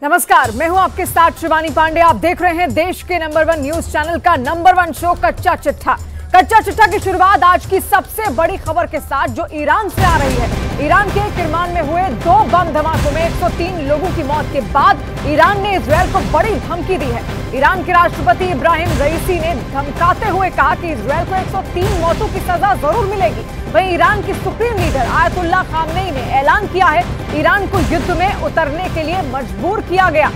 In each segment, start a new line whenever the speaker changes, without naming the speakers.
नमस्कार, मैं हूं आपके साथ शिवानी पांडे। आप देख रहे हैं देश के नंबर 1 न्यूज चैनल का नंबर 1 शो कच्चा चिट्ठा। कच्चा चिट्ठा की शुरुआत आज की सबसे बड़ी खबर के साथ जो ईरान से आ रही है। ईरान के किरमान में हुए 2 बम धमाकों में 103 लोगों की मौत के बाद ईरान ने इजरायल को बड़ी धमकी दी है। ईरान के राष्ट्रपति इब्राहिम रईसी ने धमकाते हुए कहा कि इजरायल को 103 मौतों की सजा जरूर मिलेगी। वहीं ईरान की सुप्रीम लीडर आयतुल्लाह खामनेई ने ऐलान किया है ईरान को युद्ध में उतरने के लिए मजबूर किया गया।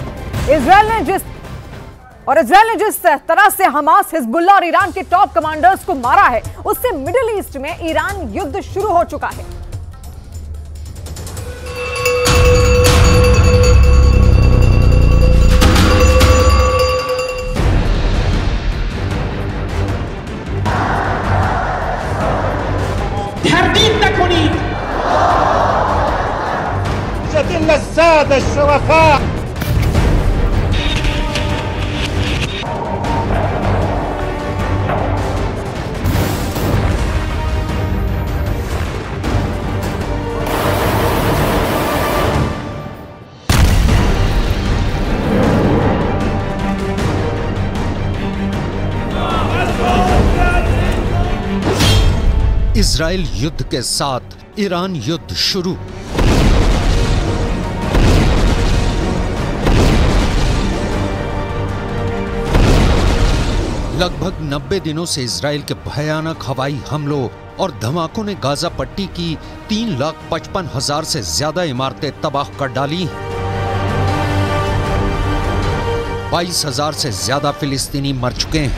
इजरायल ने जिस तरह से हमास, हिजबुल्लाह और ईरान के टॉप कमांडर्स को मारा है, उससे मिडिल ईस्ट में ईरान युद्ध शुरू हो चुका है।
इजराइल युद्ध के साथ ईरान युद्ध शुरू। लगभग 90 दिनों से इजराइल के भयानक हवाई हमलों और धमाकों ने गाजा पट्टी की 3,55,000 से ज्यादा इमारतें तबाह कर डाली। 22,000 से ज्यादा फिलिस्तीनी मर चुके हैं।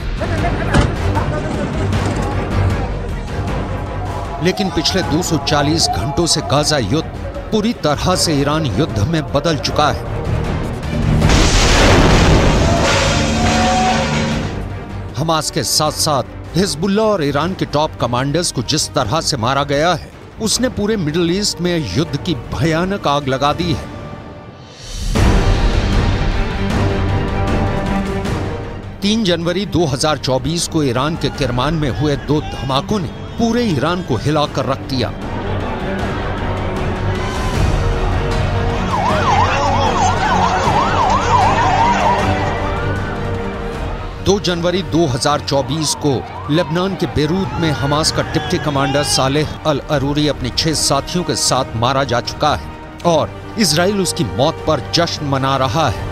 लेकिन पिछले 240 घंटों से गाजा युद्ध पूरी तरह से ईरान युद्ध में बदल चुका है। हमास के साथ साथ हिजबुल्लाह और ईरान के टॉप कमांडर्स को जिस तरह से मारा गया है, उसने पूरे मिडिल ईस्ट में युद्ध की भयानक आग लगा दी है। तीन जनवरी 2024 को ईरान के किरमान में हुए 2 धमाकों ने पूरे ईरान को हिलाकर रख दिया। दो जनवरी 2024 को लेबनान के बेरूत में हमास का डिप्टी कमांडर सालेह अल अरूरी अपने 6 साथियों के साथ मारा जा चुका है और इजराइल उसकी मौत पर जश्न मना रहा है।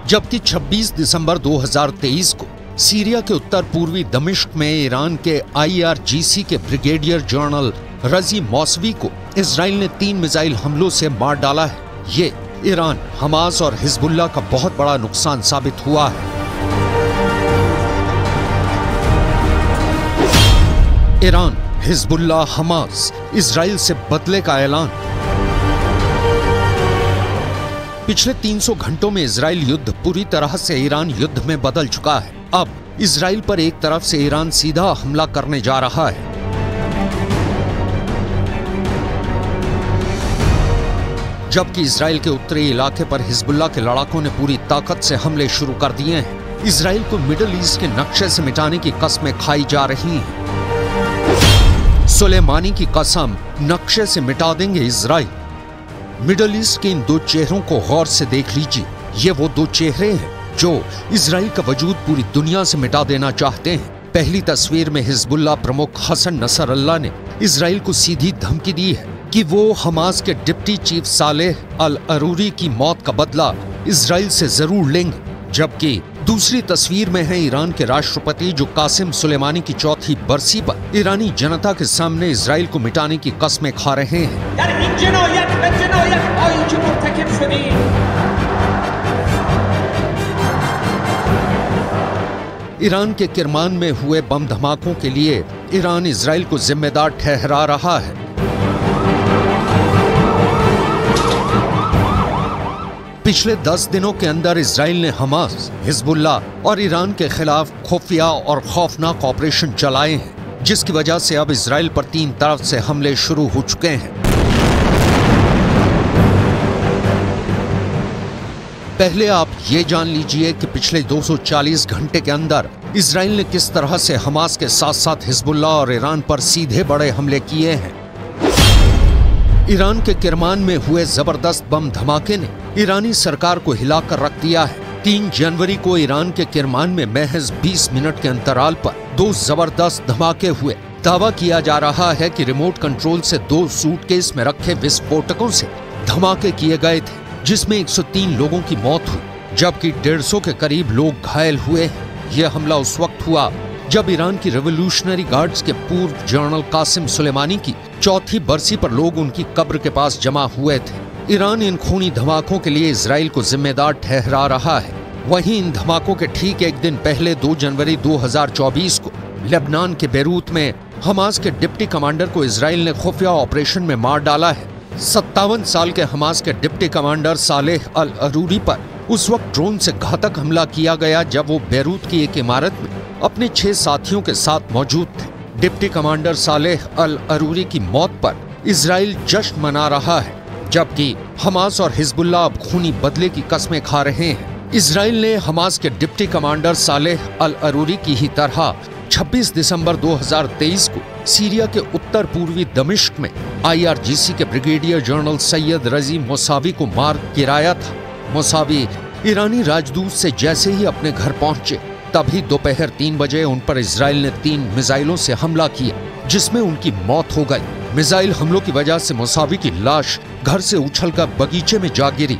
जबकि 26 दिसंबर 2023 को सीरिया के उत्तर पूर्वी दमिश्क में ईरान के IRGC के ब्रिगेडियर जनरल रजी मौसवी को इजराइल ने 3 मिसाइल हमलों से मार डाला है। ये ईरान, हमास और हिजबुल्लाह का बहुत बड़ा नुकसान साबित हुआ है। ईरान, हिजबुल्लाह, हमास, इजराइल से बदले का ऐलान। पिछले 300 घंटों में इजराइल युद्ध पूरी तरह से ईरान युद्ध में बदल चुका है। अब इजराइल पर एक तरफ से ईरान सीधा हमला करने जा रहा है। जबकि इजराइल के उत्तरी इलाके पर हिजबुल्लाह के लड़ाकों ने पूरी ताकत से हमले शुरू कर दिए हैं। इजराइल को मिडिल ईस्ट के नक्शे से मिटाने की कस्में खाई जा रही हैं। सुलेमानी की कसम, नक्शे से मिटा देंगे इजराइल। मिडिल ईस्ट के इन 2 चेहरों को गौर से देख लीजिए। ये वो 2 चेहरे हैं जो इजराइल का वजूद पूरी दुनिया से मिटा देना चाहते हैं। पहली तस्वीर में हिजबुल्लाह प्रमुख हसन नसरल्लाह ने इजराइल को सीधी धमकी दी है कि वो हमास के डिप्टी चीफ सालेह अल अरूरी की मौत का बदला इजराइल से जरूर लेंगे। जबकि दूसरी तस्वीर में है ईरान के राष्ट्रपति जो कासिम सुलेमानी की 4थी बरसी पर ईरानी जनता के सामने इजराइल को मिटाने की कस्में खा रहे हैं। ईरान के किरमान में हुए बम धमाकों के लिए ईरान इजराइल को जिम्मेदार ठहरा रहा है। पिछले 10 दिनों के अंदर इजराइल ने हमास, हिजबुल्लाह और ईरान के खिलाफ खुफिया और खौफनाक ऑपरेशन चलाए हैं, जिसकी वजह से अब इजराइल पर 3 तरफ से हमले शुरू हो चुके हैं। पहले आप ये जान लीजिए कि पिछले 240 घंटे के अंदर इसराइल ने किस तरह से हमास के साथ साथ हिजबुल्लाह और ईरान पर सीधे बड़े हमले किए हैं। ईरान के किरमान में हुए जबरदस्त बम धमाके ने ईरानी सरकार को हिलाकर रख दिया है। 3 जनवरी को ईरान के किरमान में महज 20 मिनट के अंतराल पर 2 जबरदस्त धमाके हुए। दावा किया जा रहा है कि रिमोट कंट्रोल से 2 सूटकेस में रखे विस्फोटकों से धमाके किए गए थे, जिसमें 103 लोगों की मौत हुई, जबकि 150 के करीब लोग घायल हुए। यह हमला उस वक्त हुआ जब ईरान की रेवोल्यूशनरी गार्ड्स के पूर्व जनरल कासिम सुलेमानी की 4थी बरसी पर लोग उनकी कब्र के पास जमा हुए थे। ईरान इन खूनी धमाकों के लिए इजराइल को जिम्मेदार ठहरा रहा है। वहीं इन धमाकों के ठीक एक दिन पहले 2 जनवरी 2024 को लेबनान के बेरूत में हमास के डिप्टी कमांडर को इजराइल ने खुफिया ऑपरेशन में मार डाला है। 57 साल के हमास के डिप्टी कमांडर सालेह अल अरूरी पर उस वक्त ड्रोन से घातक हमला किया गया जब वो बेरूत की एक इमारत में अपने 6 साथियों के साथ मौजूद थे। डिप्टी कमांडर सालेह अल अरूरी की मौत पर इजराइल जश्न मना रहा है, जबकि हमास और हिजबुल्लाह अब खूनी बदले की कस्में खा रहे हैं। इजराइल ने हमास के डिप्टी कमांडर सालेह अल अरूरी की ही तरह 26 दिसंबर 2023 को सीरिया के उत्तर पूर्वी दमिश्क में IRGC के ब्रिगेडियर जनरल सैयद रजी मोसावी को मार गिराया था। मोसावी ईरानी राजदूत से जैसे ही अपने घर पहुंचे तभी दोपहर 3 बजे उन पर इजराइल ने 3 मिसाइलों से हमला किया, जिसमें उनकी मौत हो गई। मिसाइल हमलों की वजह से मोसावी की लाश घर से उछलकर बगीचे में जा गिरी।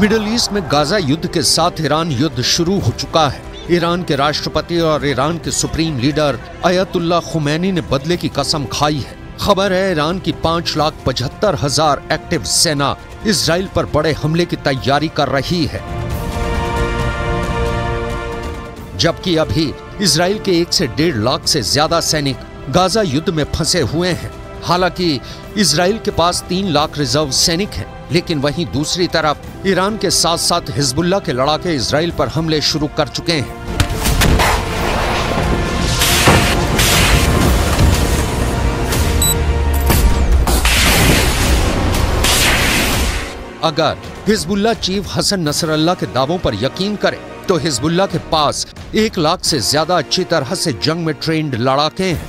मिडिल ईस्ट में गाजा युद्ध के साथ ईरान युद्ध शुरू हो चुका है। ईरान के राष्ट्रपति और ईरान के सुप्रीम लीडर अयतुल्ला खुमैनी ने बदले की कसम खाई है। खबर है ईरान की 5,75,000 एक्टिव सेना इजराइल पर बड़े हमले की तैयारी कर रही है, जबकि अभी इजराइल के 1 से 1.5 लाख से ज्यादा सैनिक गाजा युद्ध में फंसे हुए हैं। हालांकि इजराइल के पास 3 लाख रिजर्व सैनिक हैं, लेकिन वहीं दूसरी तरफ ईरान के साथ साथ हिजबुल्लाह के लड़ाके इजराइल पर हमले शुरू कर चुके हैं। अगर हिजबुल्लाह चीफ हसन नसरल्लाह के दावों पर यकीन करें तो हिजबुल्लाह के पास 1 लाख से ज्यादा अच्छी तरह से जंग में ट्रेंड लड़ाके हैं।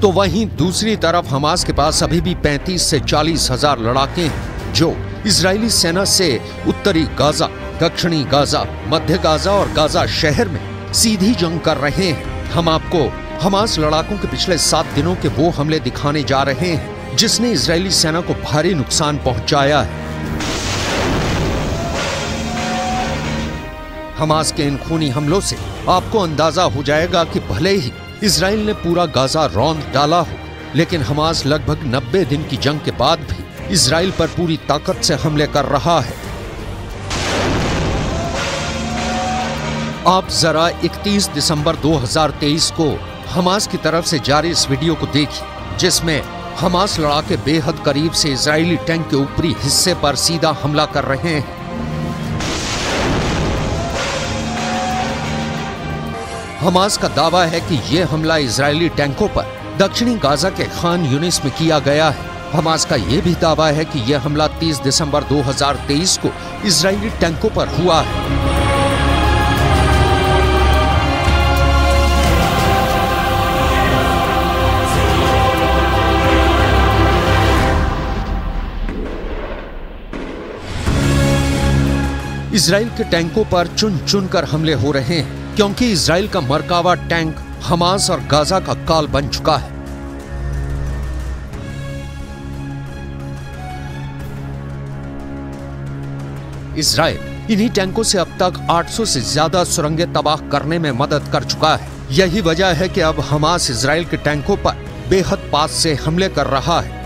तो वहीं दूसरी तरफ हमास के पास अभी भी 35 से 40 हजार लड़ाके हैं, जो इजरायली सेना से उत्तरी गाजा, दक्षिणी गाजा, मध्य गाजा और गाजा शहर में सीधी जंग कर रहे हैं। हम आपको हमास लड़ाकों के पिछले 7 दिनों के वो हमले दिखाने जा रहे हैं जिसने इजरायली सेना को भारी नुकसान पहुंचाया है। हमास के इन खूनी हमलों से आपको अंदाजा हो जाएगा कि भले ही इजराइल ने पूरा गाजा रौंद डाला हो, लेकिन हमास लगभग 90 दिन की जंग के बाद भी इजराइल पर पूरी ताकत से हमले कर रहा है। आप जरा 31 दिसंबर 2023 को हमास की तरफ से जारी इस वीडियो को देखिए, जिसमें हमास लड़ाके बेहद करीब से इजरायली टैंक के ऊपरी हिस्से पर सीधा हमला कर रहे हैं। हमास का दावा है कि यह हमला इजरायली टैंकों पर दक्षिणी गाजा के खान यूनिस में किया गया है। हमास का यह भी दावा है कि यह हमला 30 दिसंबर 2023 को इजरायली टैंकों पर हुआ है। इजराइल के टैंकों पर चुन चुन कर हमले हो रहे हैं, क्योंकि इजराइल का मरकावा टैंक हमास और गाजा का काल बन चुका है। इजराइल इन्हीं टैंकों से अब तक 800 से ज्यादा सुरंगें तबाह करने में मदद कर चुका है। यही वजह है कि अब हमास इजराइल के टैंकों पर बेहद पास से हमले कर रहा है।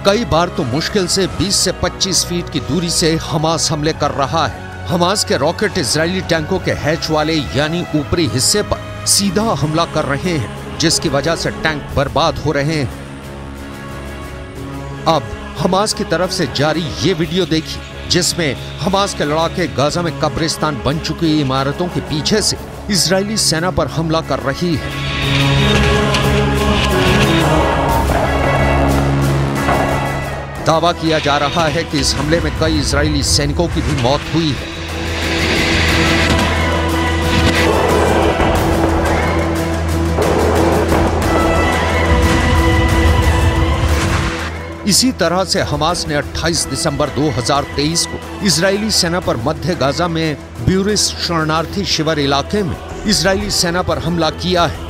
कई बार तो मुश्किल से 20 से 25 फीट की दूरी से हमास हमले कर रहा है। हमास के रॉकेट इजरायली टैंकों के हैच वाले यानी ऊपरी हिस्से पर सीधा हमला कर रहे हैं, जिसकी वजह से टैंक बर्बाद हो रहे हैं। अब हमास की तरफ से जारी ये वीडियो देखिए, जिसमें हमास के लड़ाके गाजा में कब्रिस्तान बन चुकी इमारतों के पीछे से इजरायली सेना पर हमला कर रही है। दावा किया जा रहा है कि इस हमले में कई इजरायली सैनिकों की भी मौत हुई है। इसी तरह से हमास ने 28 दिसंबर 2023 को इजरायली सेना पर मध्य गाजा में ब्यूरिस शरणार्थी शिविर इलाके में इजरायली सेना पर हमला किया है।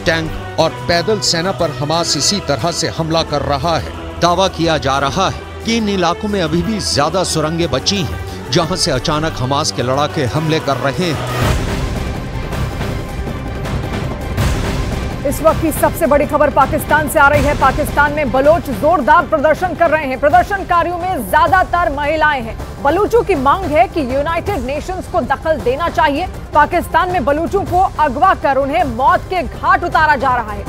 टैंक और पैदल सेना पर हमास इसी तरह से हमला कर रहा है। दावा किया जा रहा है कि इन इलाकों में अभी भी ज्यादा सुरंगें बची हैं, जहां से अचानक हमास के लड़ाके हमले कर रहे हैं।
इस वक्त की सबसे बड़ी खबर पाकिस्तान से आ रही है। पाकिस्तान में बलोच जोरदार प्रदर्शन कर रहे हैं। प्रदर्शनकारियों में ज्यादातर महिलाएं हैं। बलूचों की मांग है कि यूनाइटेड नेशंस को दखल देना चाहिए। पाकिस्तान में बलूचों को अगवा कर उन्हें मौत के घाट उतारा जा रहा है।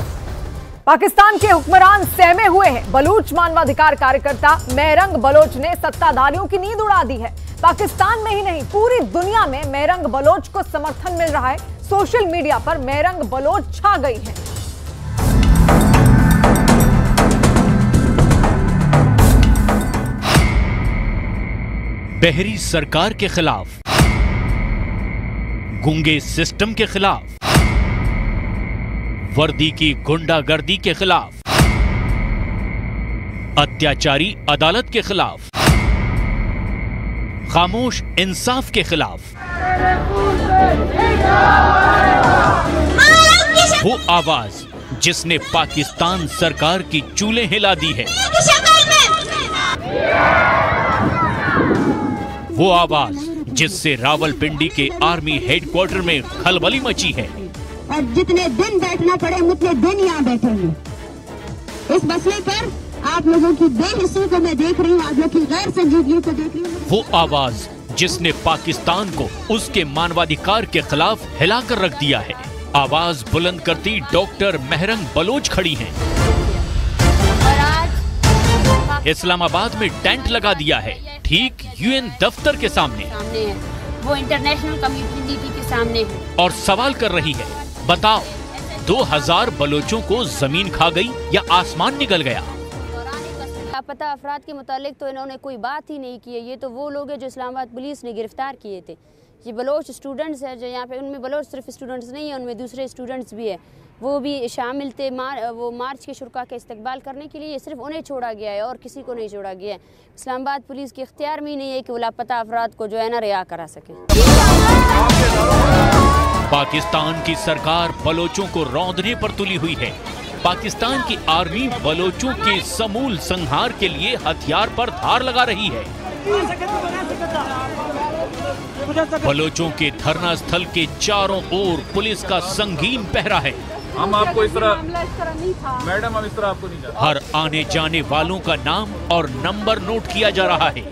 पाकिस्तान के हुक्मरान सहमे हुए हैं। बलूच मानवाधिकार कार्यकर्ता मेहरंग बलोच ने सत्ताधारियों की नींद उड़ा दी है। पाकिस्तान में ही नहीं, पूरी दुनिया में मेहरंग बलोच को समर्थन मिल रहा है। सोशल मीडिया पर मेहरंग बलोच छा गई है।
बहरी सरकार के खिलाफ, गूंगे सिस्टम के खिलाफ, वर्दी की गुंडागर्दी के खिलाफ, अत्याचारी अदालत के खिलाफ, खामोश इंसाफ के खिलाफ, वो आवाज जिसने पाकिस्तान सरकार की चूल्हे हिला दी है, वो आवाज जिससे रावलपिंडी के आर्मी हेडक्वार्टर में खलबली मची है।
और जितने दिन बैठना पड़े उतने दिन यहाँ बैठेंगे। इस मसले पर आप लोगों की बेहिस्सी को मैं देख रही हूँ, आप लोगों की गैर संजीदगी को देख रही हूँ।
वो आवाज जिसने पाकिस्तान को उसके मानवाधिकार के खिलाफ हिलाकर रख दिया है। आवाज बुलंद करती डॉक्टर मेहरंग बलोच खड़ी हैं। इस्लामाबाद में टेंट लगा दिया है, ठीक यूएन दफ्तर के सामने
है। वो इंटरनेशनल कम्युनिटी के सामने है
और सवाल कर रही है, बताओ 2000 बलोचों को जमीन खा गई या आसमान निकल गया?
लापता अफराद के मुतालिक तो इन्होंने कोई बात ही नहीं की है। ये तो वो लोग हैं जो इस्लामाबाद पुलिस ने गिरफ्तार किए थे। ये बलोच स्टूडेंट्स हैं जो यहाँ पे, उनमें बलोच सिर्फ स्टूडेंट्स नहीं है, उनमें दूसरे स्टूडेंट्स भी है, वो भी शामिल थे। वो मार्च के शुरा का इस्तकबाल करने के लिए सिर्फ उन्हें छोड़ा गया है और किसी को नहीं छोड़ा गया है। इस्लामाबाद पुलिस के इख्तियार में ही नहीं है कि वो लापता अफराद को जो है ना रिहा करा सके।
पाकिस्तान की सरकार बलोचों को रौंदने पर तुली हुई है। पाकिस्तान की आर्मी बलोचों के समूल संहार के लिए हथियार पर धार लगा रही है। बलोचों के धरना स्थल के चारों ओर पुलिस का संगीन पहरा है।
हम आपको इस तरह मैडम, हम इस तरह आपको नहीं जानते।
हर आने जाने वालों का नाम और नंबर नोट किया जा रहा है।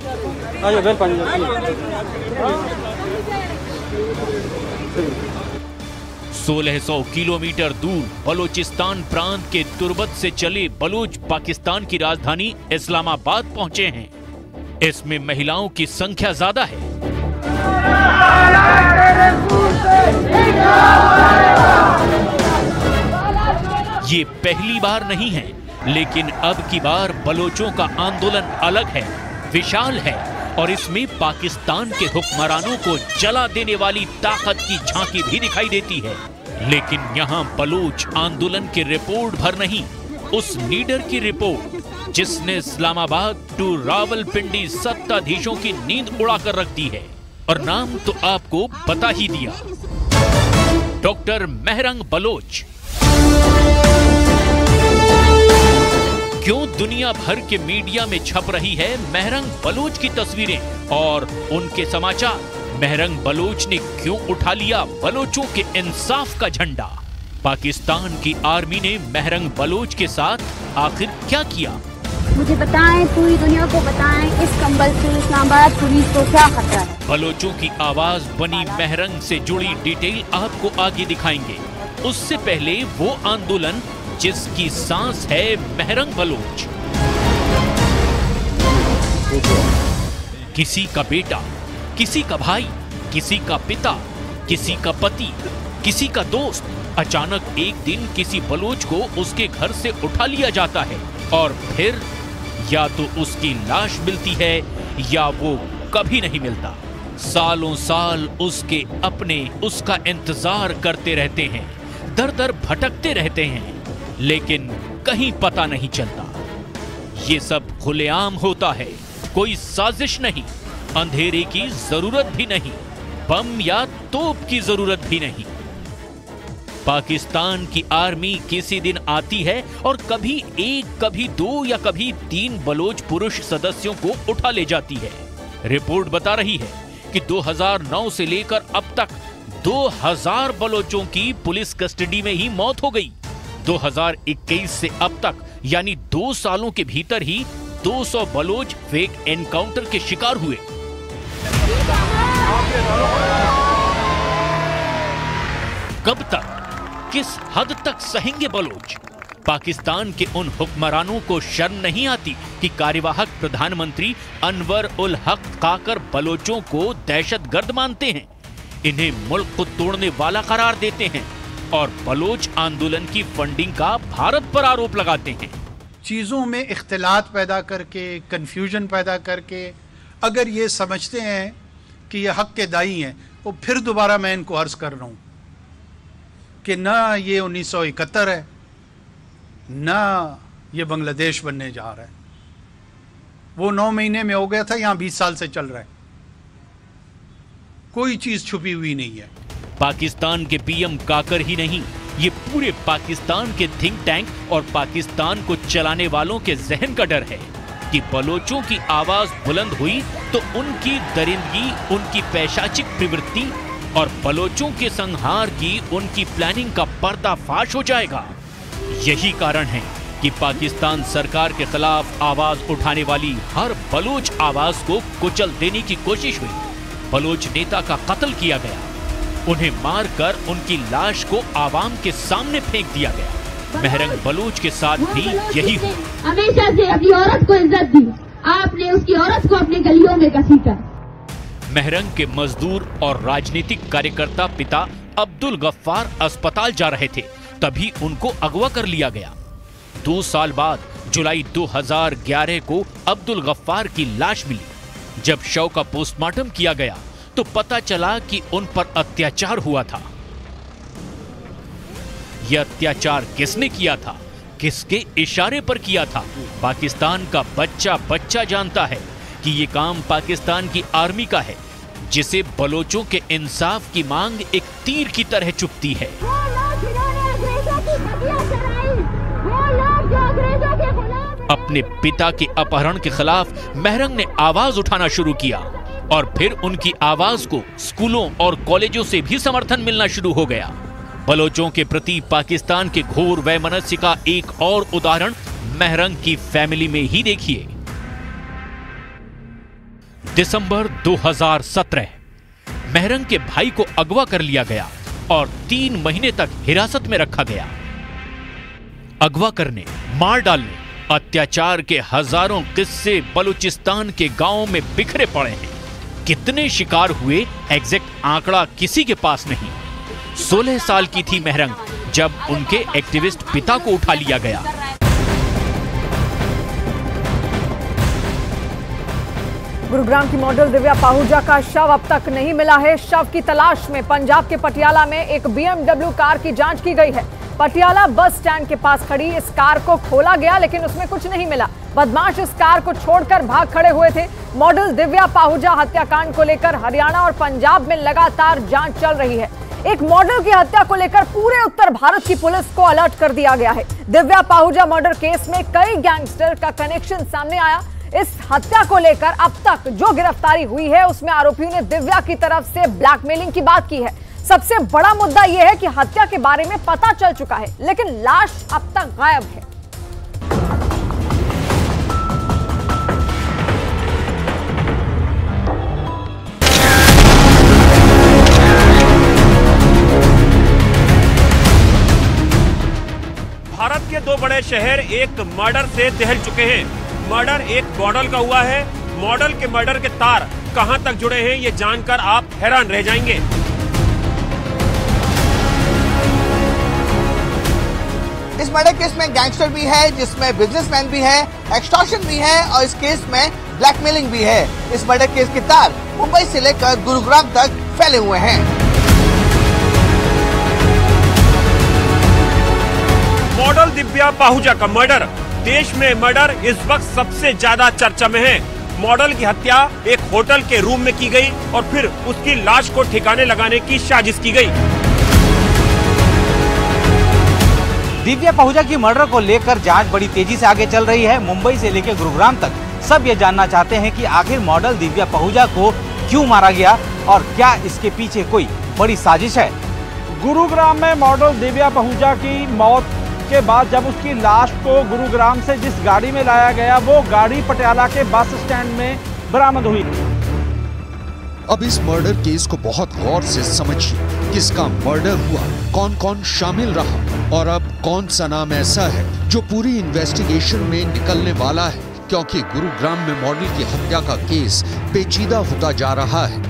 1600 किलोमीटर दूर बलोचिस्तान प्रांत के तुर्बत से चले बलोच पाकिस्तान की राजधानी इस्लामाबाद पहुंचे हैं। इसमें महिलाओं की संख्या ज्यादा है। ये पहली बार नहीं है, लेकिन अब की बार बलोचों का आंदोलन अलग है, विशाल है और इसमें पाकिस्तान के हुक्मरानों को जला देने वाली ताकत की झांकी भी दिखाई देती है। लेकिन यहाँ बलोच आंदोलन की रिपोर्ट भर नहीं, उस नीडर की रिपोर्ट जिसने इस्लामाबाद टू रावलपिंडी सत्ताधीशों की नींद उड़ाकर रख दी है। और नाम तो आपको बता ही दिया, डॉक्टर मेहरंग बलोच। क्यों दुनिया भर के मीडिया में छप रही है मेहरंग बलोच की तस्वीरें और उनके समाचार? मेहरंग बलोच ने क्यों उठा लिया बलोचों के इंसाफ का झंडा? पाकिस्तान की आर्मी ने मेहरंग बलोच के साथ आखिर क्या किया?
मुझे बताएं, पूरी दुनिया को बताएं, इस कंबल से इस्लामाबाद पुलिस को क्या खतरा है?
बलोचों की आवाज बनी मेहरंग से जुड़ी डिटेल आपको आगे दिखाएंगे। उससे पहले वो आंदोलन जिसकी सांस है मेहरंग बलोच। किसी का बेटा, किसी का भाई, किसी का पिता, किसी का पति, किसी का दोस्त, अचानक एक दिन किसी बलोच को उसके घर से उठा लिया जाता है और फिर या तो उसकी लाश मिलती है या वो कभी नहीं मिलता। सालों साल उसके अपने उसका इंतजार करते रहते हैं, दर दर भटकते रहते हैं, लेकिन कहीं पता नहीं चलता। ये सब खुलेआम होता है, कोई साजिश नहीं, अंधेरे की जरूरत भी नहीं, बम या तोप की जरूरत भी नहीं। पाकिस्तान की आर्मी किसी दिन आती है और कभी एक, कभी दो या कभी 3 बलोच पुरुष सदस्यों को उठा ले जाती है। रिपोर्ट बता रही है कि 2009 से लेकर अब तक 2000 बलोचों की पुलिस कस्टडी में ही मौत हो गई। 2021 से अब तक यानी 2 सालों के भीतर ही 200 बलोच फेक एनकाउंटर के शिकार हुए। कब तक, किस हद तक सहेंगे बलोच? पाकिस्तान के उन हुक्मरानों को शर्म नहीं आती कि कार्यवाहक प्रधानमंत्री अनवर उल हक काकर बलोचों को दहशतगर्द मानते हैं, इन्हें मुल्क को तोड़ने वाला करार देते हैं और बलोच आंदोलन की फंडिंग का भारत पर आरोप लगाते हैं।
चीज़ों में इख्तिलात पैदा करके, कंफ्यूजन पैदा करके, अगर ये समझते हैं कि ये हक के दाई हैं, वो फिर दोबारा मैं इनको अर्ज कर रहा हूँ कि ना ये 1971 है, ना ये बांग्लादेश बनने जा रहा है। वो 9 महीने में हो गया था, यहाँ 20 साल से चल रहा है। कोई चीज छुपी हुई नहीं है।
पाकिस्तान के पीएम काकर ही नहीं, ये पूरे पाकिस्तान के थिंक टैंक और पाकिस्तान को चलाने वालों के जहन का डर है कि बलोचों की आवाज बुलंद हुई तो उनकी दरिंदगी, उनकी पैशाचिक प्रवृत्ति और बलोचों के संहार की उनकी प्लानिंग का पर्दाफाश हो जाएगा। यही कारण है कि पाकिस्तान सरकार के खिलाफ आवाज उठाने वाली हर बलोच आवाज को कुचल देने की कोशिश हुई। बलोच नेता का कत्ल किया गया, उन्हें मारकर उनकी लाश को आवाम के सामने फेंक दिया गया। मेहरंग बलोच के साथ भी यही हुआ।
हमेशा से अपनी औरत को इज्जत दी, आपने उसकी औरत को अपने गलियों में घसीटा।
मेहरंग के मजदूर और राजनीतिक कार्यकर्ता पिता अब्दुल गफ्फार अस्पताल जा रहे थे, तभी उनको अगवा कर लिया गया। 2 साल बाद जुलाई 2011 को अब्दुल गफ्फार की लाश मिली। जब शव का पोस्टमार्टम किया गया तो पता चला कि उन पर अत्याचार हुआ था। यह अत्याचार किसने किया था, किसके इशारे पर किया था? पाकिस्तान का बच्चा बच्चा जानता है कि यह काम पाकिस्तान की आर्मी का है, जिसे बलोचों के इंसाफ की मांग एक तीर की तरह चुभती है। अपने पिता के अपहरण के खिलाफ मेहरंग ने आवाज उठाना शुरू किया और फिर उनकी आवाज को स्कूलों और कॉलेजों से भी समर्थन मिलना शुरू हो गया। बलोचों के प्रति पाकिस्तान के घोर वैमनस्य का एक और उदाहरण मेहरंग की फैमिली में ही देखिए। दिसंबर 2017 मेहरंग के भाई को अगवा कर लिया गया और 3 महीने तक हिरासत में रखा गया। अगवा करने, मार डालने, अत्याचार के हजारों किस्से बलूचिस्तान के गांवों में बिखरे पड़े हैं। कितने शिकार हुए एग्जैक्ट आंकड़ा किसी के पास नहीं। 16 साल की थी मेहरंग जब उनके एक्टिविस्ट पिता को उठा लिया गया।
गुरुग्राम की मॉडल दिव्या पाहुजा का शव अब तक नहीं मिला है। शव की तलाश में पंजाब के पटियाला में एक BMW कार की जांच की गई है। पटियाला बस स्टैंड के पास खड़ी इस कार को खोला गया, लेकिन उसमें कुछ नहीं मिला। बदमाश इस कार को छोड़कर भाग खड़े हुए थे। मॉडल दिव्या पाहुजा हत्याकांड को लेकर हरियाणा और पंजाब में लगातार जांच चल रही है। एक मॉडल की हत्या को लेकर पूरे उत्तर भारत की पुलिस को अलर्ट कर दिया गया है। दिव्या पाहुजा मर्डर केस में कई गैंगस्टर का कनेक्शन सामने आया। इस हत्या को लेकर अब तक जो गिरफ्तारी हुई है उसमें आरोपियों ने दिव्या की तरफ से ब्लैकमेलिंग की बात की है। सबसे बड़ा मुद्दा यह है कि हत्या के बारे में पता चल चुका है, लेकिन लाश अब तक गायब है।
भारत के दो बड़े शहर एक मर्डर से दहल चुके हैं। मर्डर एक मॉडल का हुआ है। मॉडल के मर्डर के तार कहां तक जुड़े हैं ये जानकर आप हैरान रह जाएंगे।
इस मर्डर केस में गैंगस्टर भी है, जिसमें बिजनेसमैन भी है, एक्सटॉर्शन भी है और इस केस में ब्लैकमेलिंग भी है। इस मर्डर केस के तार मुंबई से लेकर गुरुग्राम तक फैले हुए हैं।
मॉडल दिव्या पाहुजा का मर्डर, देश में मर्डर इस वक्त सबसे ज्यादा चर्चा में है। मॉडल की हत्या एक होटल के रूम में की गई और फिर उसकी लाश को ठिकाने लगाने की साजिश की गई।
दिव्या पाहुजा की मर्डर को लेकर जांच बड़ी तेजी से आगे चल रही है। मुंबई से लेकर गुरुग्राम तक सब ये जानना चाहते हैं कि आखिर मॉडल दिव्या पाहुजा को क्यों मारा गया और क्या इसके पीछे कोई बड़ी साजिश है।
गुरुग्राम में मॉडल दिव्या पाहुजा की मौत के बाद जब उसकी लाश को गुरुग्राम से जिस गाड़ी में लाया गया वो गाड़ी पटियाला के बस स्टैंड में बरामद हुई।
अब इस मर्डर केस को बहुत गौर से समझिए। किसका मर्डर हुआ, कौन कौन शामिल रहा और अब कौन सा नाम ऐसा है जो पूरी इन्वेस्टिगेशन में निकलने वाला है, क्योंकि गुरुग्राम में मॉडल की हत्या का केस पेचीदा होता जा रहा है।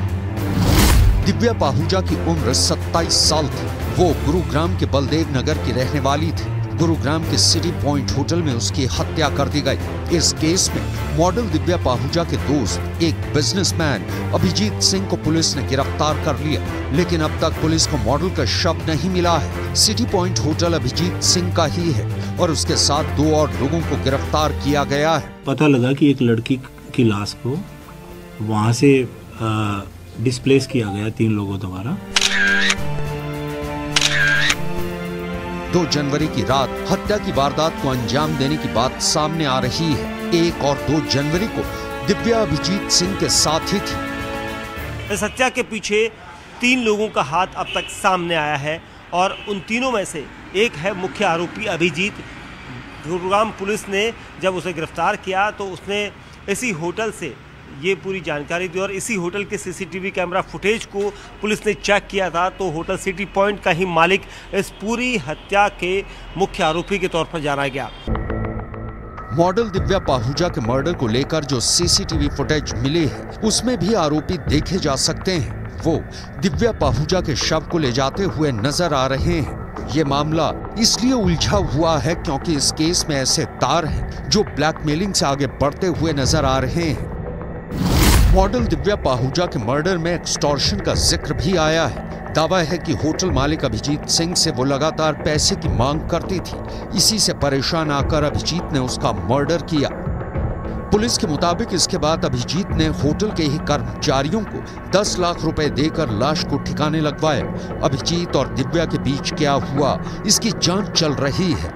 दिव्या पाहुजा की उम्र 27 साल थी। वो गुरुग्राम के बलदेव नगर की रहने वाली थी। गुरुग्राम के सिटी पॉइंट होटल में उसकी हत्या कर दी गई। इस केस में मॉडल दिव्या पाहुजा के दोस्त एक बिजनेसमैन अभिजीत सिंह को पुलिस ने गिरफ्तार कर लिया, लेकिन अब तक पुलिस को मॉडल का शव नहीं मिला है। City point hotel Abhijit Singh का ही है और उसके साथ 2 और लोगों को गिरफ्तार किया गया है।
पता लगा कि एक लड़की की लाश को वहां से डिस्प्लेस किया गया 3 लोगों द्वारा।
2 जनवरी की रात हत्या की वारदात को अंजाम देने की बात सामने आ रही है। 1 और 2 जनवरी को दिव्या अभिजीत सिंह के साथ ही थी।
इस हत्या के पीछे 3 लोगों का हाथ अब तक सामने आया है और उन तीनों में से एक है मुख्य आरोपी अभिजीत। गुरुग्राम पुलिस ने जब उसे गिरफ्तार किया तो उसने इसी होटल से ये पूरी जानकारी दी और इसी होटल के सीसीटीवी कैमरा फुटेज को पुलिस ने चेक किया था तो होटल सिटी पॉइंट का ही मालिक इस पूरी हत्या के मुख्य आरोपी के तौर पर जाना गया।
मॉडल दिव्या पाहुजा के मर्डर को लेकर जो सीसीटीवी फुटेज मिले हैं उसमें भी आरोपी देखे जा सकते हैं। वो दिव्या पाहुजा के शव को ले जाते हुए नजर आ रहे हैं। ये मामला इसलिए उलझा हुआ है क्योंकि इस केस में ऐसे तार हैं जो ब्लैकमेलिंग से आगे बढ़ते हुए नजर आ रहे हैं। मॉडल दिव्या पाहुजा के मर्डर में एक्सटॉर्शन का जिक्र भी आया है। दावा है कि होटल मालिक अभिजीत सिंह से वो लगातार पैसे की मांग करती थी। इसी से परेशान आकर अभिजीत ने उसका मर्डर किया। पुलिस के मुताबिक इसके बाद अभिजीत ने होटल के ही कर्मचारियों को 10 लाख रुपए देकर लाश को ठिकाने लगवाया। अभिजीत और दिव्या के बीच क्या हुआ, इसकी जांच चल रही है।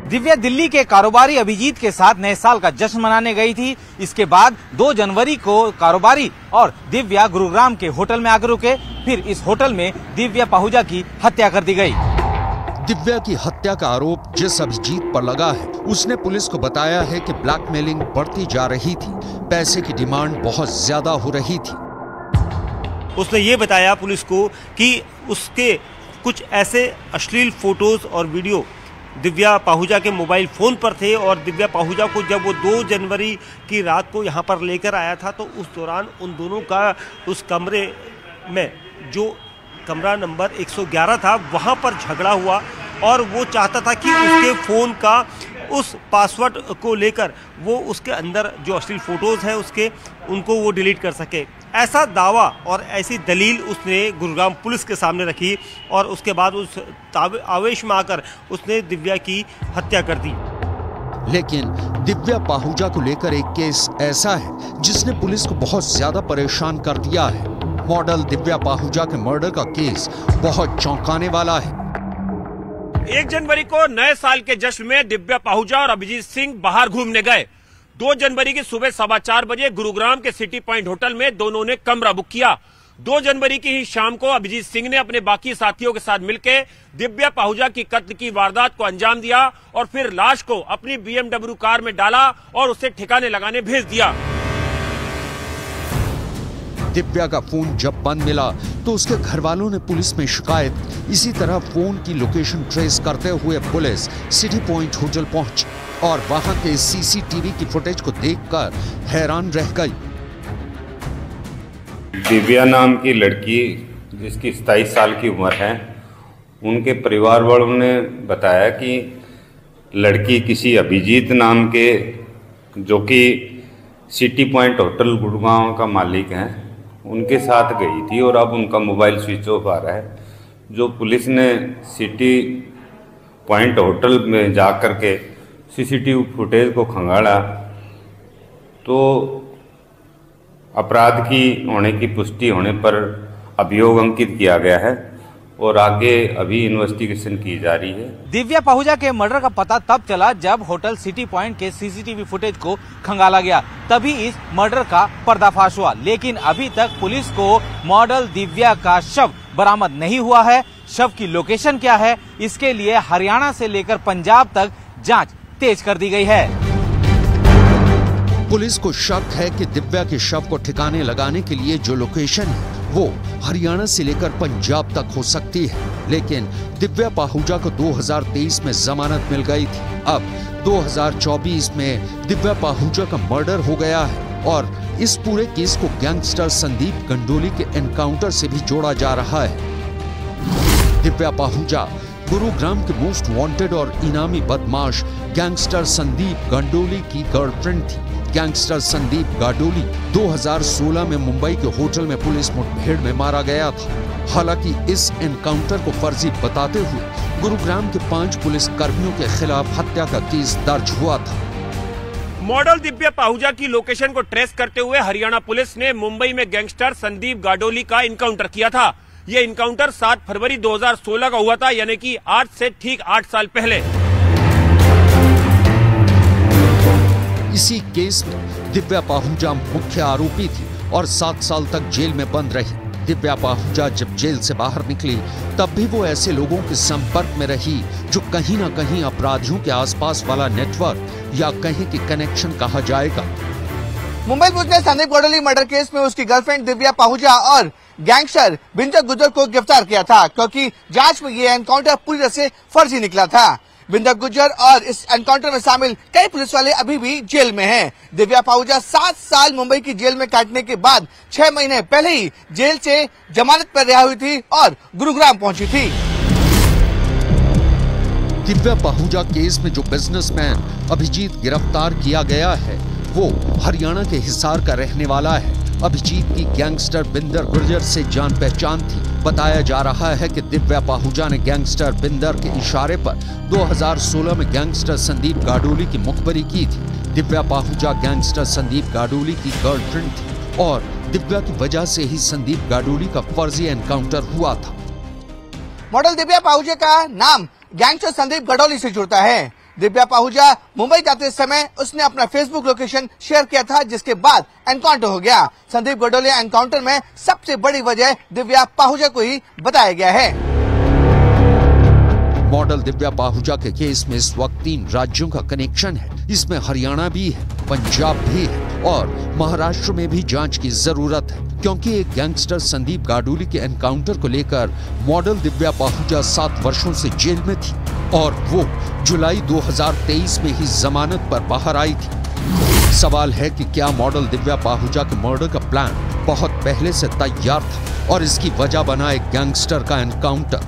दिव्या दिल्ली के कारोबारी अभिजीत के साथ नए साल का जश्न मनाने गई थी। इसके बाद 2 जनवरी को कारोबारी और दिव्या गुरुग्राम के होटल में आकर रुके। फिर इस होटल में दिव्या पाहुजा की हत्या कर दी गई।
दिव्या की हत्या का आरोप जिस अभिजीत पर लगा है उसने पुलिस को बताया है कि ब्लैकमेलिंग बढ़ती जा रही थी, पैसे की डिमांड बहुत ज्यादा हो रही थी।
उसने ये बताया पुलिस को कि उसके कुछ ऐसे अश्लील फोटोज और वीडियो दिव्या पाहुजा के मोबाइल फ़ोन पर थे और दिव्या पाहुजा को जब वो 2 जनवरी की रात को यहाँ पर लेकर आया था तो उस दौरान उन दोनों का उस कमरे में जो कमरा नंबर 111 था वहाँ पर झगड़ा हुआ और वो चाहता था कि उसके फ़ोन का उस पासवर्ड को लेकर वो उसके अंदर जो अश्लील फोटोज़ हैं उनको वो डिलीट कर सके। ऐसा दावा और ऐसी दलील उसने गुरुग्राम पुलिस के सामने रखी और उसके बाद उस आवेश में आकर उसने दिव्या की हत्या कर दी।
लेकिन दिव्या पाहुजा को लेकर एक केस ऐसा है जिसने पुलिस को बहुत ज्यादा परेशान कर दिया है। मॉडल दिव्या पाहुजा के मर्डर का केस बहुत चौंकाने वाला है।
1 जनवरी को नए साल के जश्न में दिव्या पाहुजा और अभिजीत सिंह बाहर घूमने गए। 2 जनवरी की सुबह 4:15 बजे गुरुग्राम के सिटी पॉइंट होटल में दोनों ने कमरा बुक किया। 2 जनवरी की ही शाम को अभिजीत सिंह ने अपने बाकी साथियों के साथ मिलकर दिव्या पाहुजा की कत्ल की वारदात को अंजाम दिया और फिर लाश को अपनी BMW कार में डाला और उसे ठिकाने लगाने भेज दिया।
दिव्या का फोन जब बंद मिला तो उसके घर वालों ने पुलिस में शिकायत की। इसी तरह फोन की लोकेशन ट्रेस करते हुए पुलिस सिटी पॉइंट होटल पहुंची और वहां के CCTV की फुटेज को देखकर हैरान रह गई।
दिव्या नाम की लड़की जिसकी 27 साल की उम्र है, उनके परिवार वालों ने बताया कि लड़की किसी अभिजीत नाम के, जो कि सिटी पॉइंट होटल गुड़गांव का मालिक हैं, उनके साथ गई थी और अब उनका मोबाइल स्विच ऑफ आ रहा है। जो पुलिस ने सिटी पॉइंट होटल में जा कर के CCTV फुटेज को खंगाला तो अपराध की होने की पुष्टि होने पर अभियोग अंकित किया गया है और आगे अभी इन्वेस्टिगेशन की जा रही है।
दिव्या पाहुजा के मर्डर का पता तब चला जब होटल सिटी पॉइंट के CCTV फुटेज को खंगाला गया, तभी इस मर्डर का पर्दाफाश हुआ। लेकिन अभी तक पुलिस को मॉडल दिव्या का शव बरामद नहीं हुआ है। शव की लोकेशन क्या है, इसके लिए हरियाणा से लेकर पंजाब तक जांच तेज कर दी गई है।
पुलिस को शक है कि दिव्या के शव को ठिकाने लगाने के लिए जो लोकेशन है वो हरियाणा से लेकर पंजाब तक हो सकती है। लेकिन दिव्या पाहुजा को 2023 में जमानत मिल गई थी। अब 2024 में दिव्या पाहुजा का मर्डर हो गया है और इस पूरे केस को गैंगस्टर संदीप गंडोली के एनकाउंटर से भी जोड़ा जा रहा है। दिव्या पाहुजा गुरुग्राम के मोस्ट वांटेड और इनामी बदमाश गैंगस्टर संदीप गांडोली की गर्लफ्रेंड थी। गैंगस्टर संदीप गांडोली 2016 में मुंबई के होटल में पुलिस मुठभेड़ में मारा गया था। हालांकि इस एनकाउंटर को फर्जी बताते हुए गुरुग्राम के 5 पुलिस कर्मियों के खिलाफ हत्या का केस दर्ज हुआ था।
मॉडल दिव्या पाहुजा की लोकेशन को ट्रेस करते हुए हरियाणा पुलिस ने मुंबई में गैंगस्टर संदीप गांडोली का इनकाउंटर किया था। ये इनकाउंटर 7 फरवरी 2016 का हुआ था, यानी कि आज से ठीक 8 साल पहले।
इसी केस में दिव्या पाहुजा मुख्य आरोपी थी और 7 साल तक जेल में बंद रही। दिव्या पाहुजा जब जेल से बाहर निकली तब भी वो ऐसे लोगों के संपर्क में रही जो कहीं ना कहीं अपराधियों के आसपास वाला नेटवर्क या कहीं की कनेक्शन कहा जाएगा।
मुंबई पुलिस ने संदीप गांडोली मर्डर केस में उसकी गर्लफ्रेंड दिव्या पाहुजा और गैंगस्टर बिंदर गुज्जर को गिरफ्तार किया था, क्योंकि जांच में ये एनकाउंटर पूरी तरह से फर्जी निकला था। बिंदर गुज्जर और इस एनकाउंटर में शामिल कई पुलिस वाले अभी भी जेल में हैं। दिव्या पाहुजा 7 साल मुंबई की जेल में काटने के बाद 6 महीने पहले ही जेल से जमानत पर रिहा हुई थी और गुरुग्राम पहुंची थी।
दिव्या पाहुजा केस में जो बिजनेसमैन अभिजीत गिरफ्तार किया गया है वो हरियाणा के हिसार का रहने वाला है। अभिजीत की गैंगस्टर बिंदर गुर्जर से जान पहचान थी। बताया जा रहा है कि दिव्या पाहुजा ने गैंगस्टर बिंदर के इशारे पर 2016 में गैंगस्टर संदीप गांडोली की मुखबरी की थी। दिव्या पाहुजा गैंगस्टर संदीप गांडोली की गर्लफ्रेंड थी और दिव्या की वजह से ही संदीप गांडोली का फर्जी एनकाउंटर हुआ था।
मॉडल दिव्या पाहुजा का नाम गैंगस्टर संदीप गांडोली से जुड़ता है। दिव्या पाहुजा मुंबई जाते समय उसने अपना फेसबुक लोकेशन शेयर किया था, जिसके बाद एनकाउंटर हो गया। संदीप गांडोली एनकाउंटर में सबसे बड़ी वजह दिव्या पाहुजा को ही बताया गया है।
मॉडल दिव्या पाहुजा के केस में इस वक्त 3 राज्यों का कनेक्शन है। इसमें हरियाणा भी है, पंजाब भी है और महाराष्ट्र में भी जांच की जरूरत है, क्योंकि एक गैंगस्टर संदीप गांडोली के एनकाउंटर को लेकर मॉडल दिव्या पाहुजा 7 वर्षों से जेल में थी और वो जुलाई 2023 में ही जमानत पर बाहर आई थी। सवाल है कि क्या मॉडल दिव्या पाहुजा के मर्डर का प्लान बहुत पहले से तैयार था और इसकी वजह बना एक गैंगस्टर का एनकाउंटर।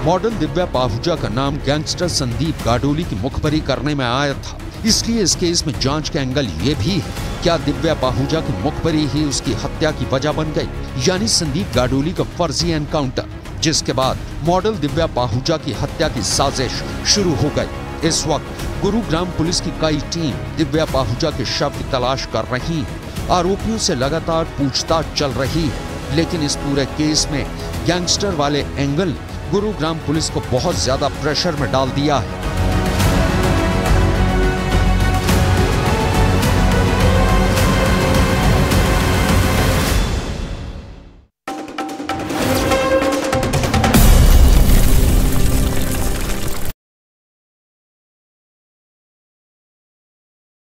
मॉडल दिव्या पाहुजा का नाम गैंगस्टर संदीप गाडोली की मुखबरी करने में आया था, इसलिए इस केस में जांच का एंगल ये भी है, क्या दिव्या पाहुजा की मुखबरी ही उसकी हत्या की वजह बन गई, यानी संदीप गाडोली का फर्जी एनकाउंटर, जिसके बाद मॉडल दिव्या पाहुजा की हत्या की साजिश शुरू हो गई। इस वक्त गुरुग्राम पुलिस की कई टीम दिव्या पाहुजा के शव की तलाश कर रही है। आरोपियों से लगातार पूछताछ चल रही है, लेकिन इस पूरे केस में गैंगस्टर वाले एंगल गुरुग्राम पुलिस को बहुत ज्यादा प्रेशर में डाल दिया है।